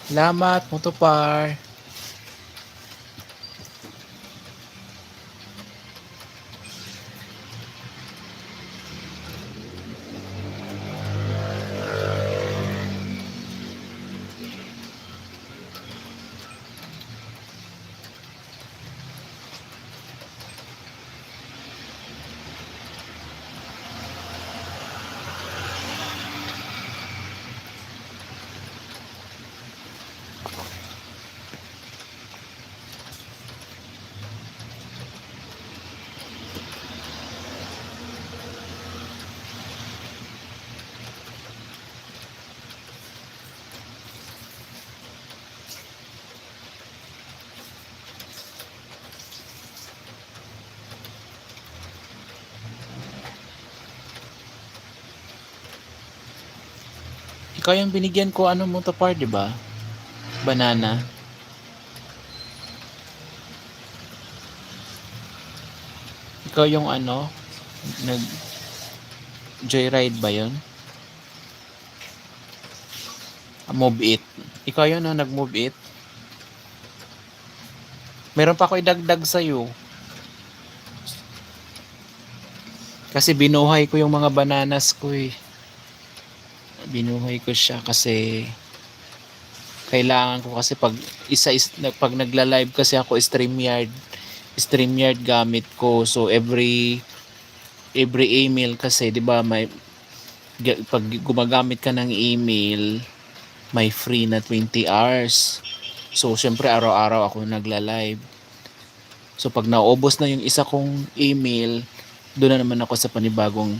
Salamat, Motopar. Ikaw yung binigyan ko ano Motopar, di ba? Banana. Ikaw yung ano, nag joyride ba yun? Move it. Ikaw yun no, nag-move it. Meron pa ako idagdag sa'yo. Kasi binuhay ko yung mga bananas ko eh. Binuhay ko siya kasi kailangan ko kasi pag nagla-live kasi ako StreamYard gamit ko. So every email kasi 'di ba may pag gumagamit ka ng email may free na 20 hours. So syempre araw-araw ako nagla-live. So pag naubos na yung isa kong email, doon na naman ako sa panibagong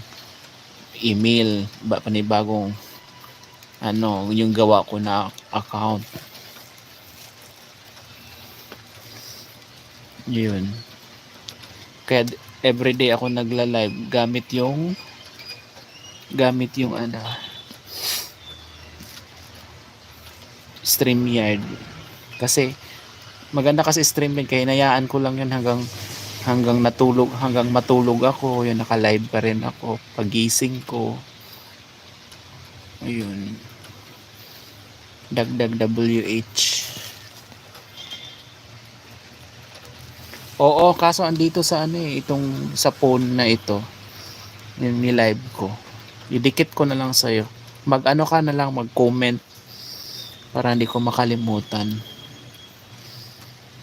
email, panibagong ano, yung gawa ko na account. Yun. Kaya everyday ako nagla-live gamit yung ano, StreamYard. Kasi maganda kasi StreamYard, kaya hinayaan ko lang yun hanggang matulog ako, yun naka-live pa rin ako pagising ko. Ayun. Dagdag WH. Oo, kaso andito sa ano eh, itong sa phone na ito. Yung ni-live ko. Idikit ko na lang sa'yo. Mag-ano ka na lang, mag-comment para hindi ko makalimutan.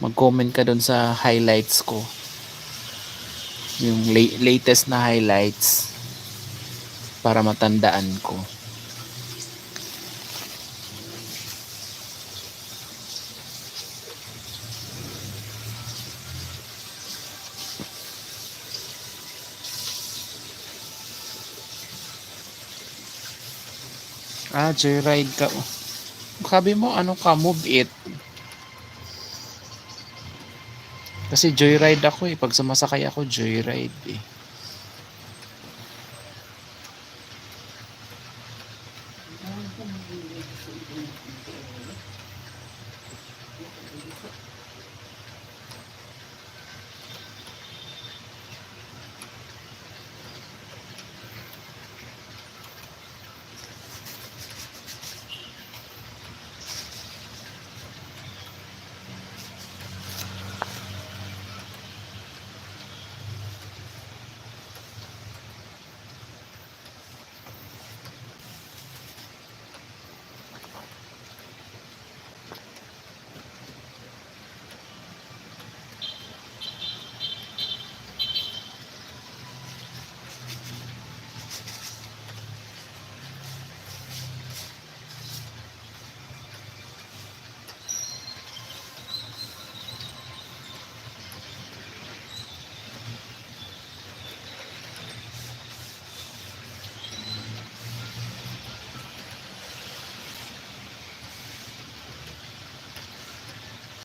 Mag-comment ka doon sa highlights ko. Yung latest na highlights para matandaan ko. Joyride ka. Sabi mo ano ka, move it. Kasi joyride ako eh. Pag sumasakay ako, joyride eh.